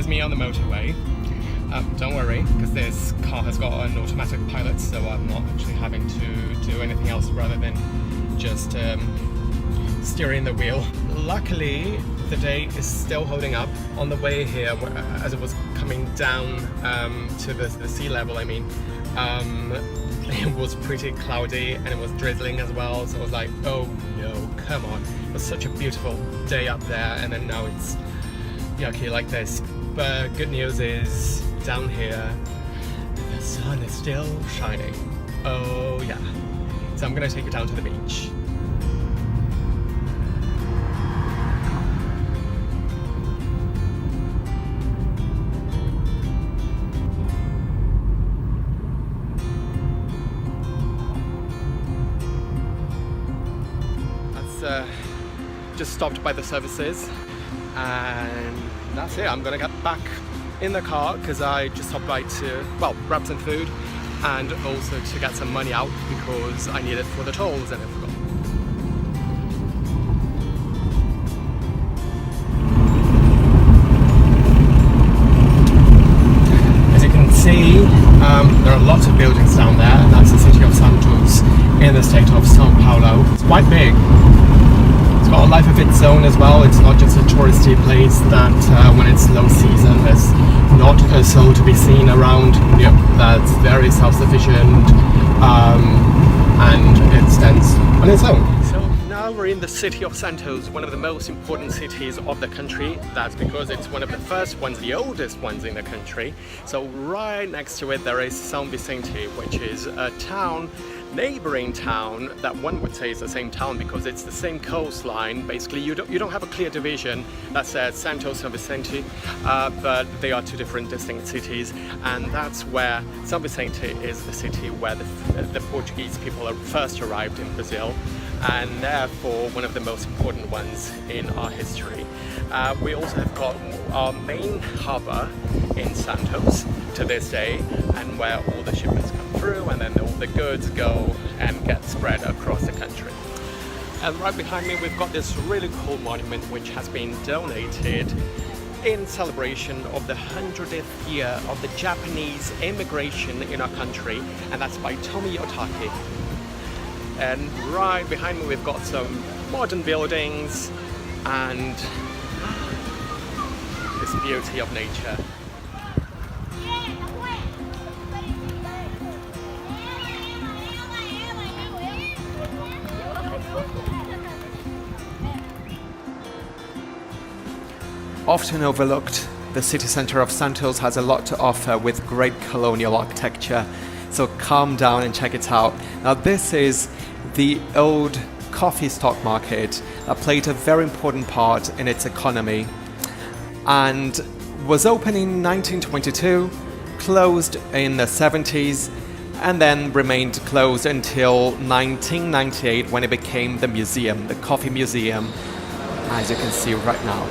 here's me on the motorway. Don't worry, because this car has got an automatic pilot, so I'm not actually having to do anything else rather than just steering the wheel. Luckily, the day is still holding up. On the way here, as it was coming down to the sea level, I mean, it was pretty cloudy and it was drizzling as well, so I was like, oh no, come on. It was such a beautiful day up there, and then now it's yucky like this. But good news is, down here, the sun is still shining. Oh yeah. So I'm gonna take you down to the beach. Just stopped by the services, and that's it. I'm gonna get back in the car because I just stopped by to, well, grab some food and also to get some money out because I need it for the tolls and I forgot. As you can see, there are lots of buildings down there, and that's the city of Santos in the state of São Paulo. It's quite big. It's got a life of its own as well. It's not just a touristy place that when it's low season there's not a soul to be seen around. Yep, that's very self-sufficient and it stands on its own. So now we're in the city of Santos, one of the most important cities of the country. That's because it's one of the first ones, the oldest ones in the country. So right next to it there is São Vicente, which is a town, neighboring town that one would say is the same town because it's the same coastline. Basically, you don't have a clear division that says Santos and Vicente, but they are two different distinct cities, and that's where São Vicente is the city where the Portuguese people first arrived in Brazil, and therefore one of the most important ones in our history. We also have got our main harbour in Santos to this day, and where all the shipments come through and then all the goods go and get spread across the country. And right behind me we've got this really cool monument which has been donated in celebration of the 100th year of the Japanese immigration in our country, and that's by Tomi Otake. And right behind me we've got some modern buildings and this beauty of nature. Often overlooked, the city centre of Santos has a lot to offer with great colonial architecture, so come down and check it out. Now this is the old coffee stock market that played a very important part in its economy and was opened in 1922, closed in the 70s, and then remained closed until 1998 when it became the museum, the coffee museum, as you can see right now.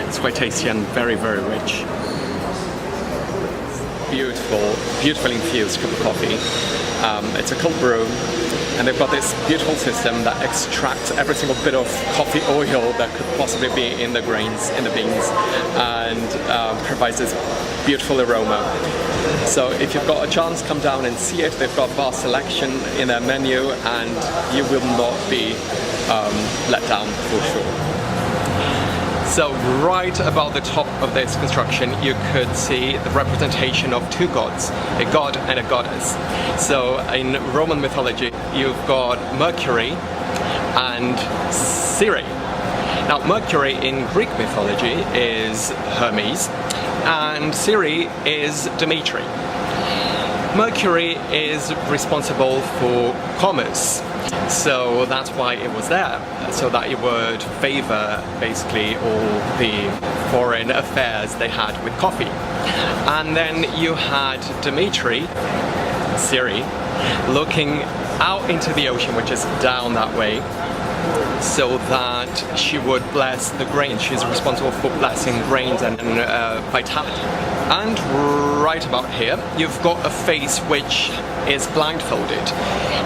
It's quite tasty and very, very rich. Beautifully infused cup of coffee. It's a cold brew, and they've got this beautiful system that extracts every single bit of coffee oil that could possibly be in the grains, in the beans, and provides this beautiful aroma. So if you've got a chance, come down and see it. They've got vast selection in their menu, and you will not be let down for sure. So right above the top of this construction you could see the representation of two gods, a god and a goddess. So in Roman mythology you've got Mercury and Ceres. Now Mercury in Greek mythology is Hermes and Ceres is Dimitri. Mercury is responsible for commerce, so that's why it was there, so that it would favor basically all the foreign affairs they had with coffee. And then you had Dimitri, Siri, looking out into the ocean, which is down that way, so that she would bless the grains. She's responsible for blessing grains and vitality. And right about here, you've got a face which is blindfolded.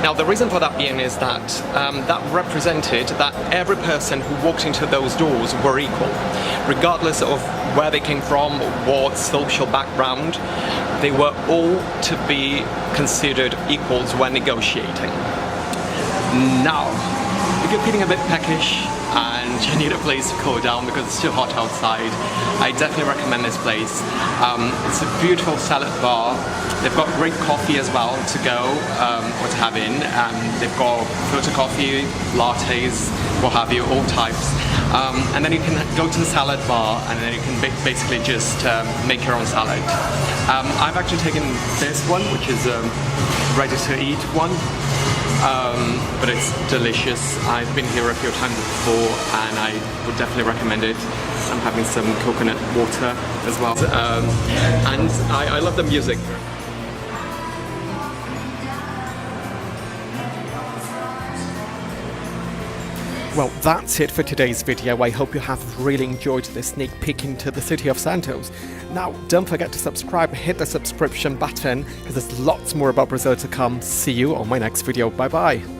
Now, the reason for that being is that that represented that every person who walked into those doors were equal, regardless of where they came from, what social background. They were all to be considered equals when negotiating. Now, if you're feeling a bit peckish and you need a place to cool down because it's too hot outside, I definitely recommend this place. It's a beautiful salad bar. They've got great coffee as well to go or to have in. They've got filter coffee, lattes, what have you, all types. And then you can go to the salad bar and then you can basically just make your own salad. I've actually taken this one, which is ready to eat one. But it's delicious. I've been here a few times before and I would definitely recommend it. I'm having some coconut water as well. And I love the music. Well, that's it for today's video. I hope you have really enjoyed this sneak peek into the city of Santos. Now, don't forget to subscribe, hit the subscription button, because there's lots more about Brazil to come. See you on my next video. Bye bye.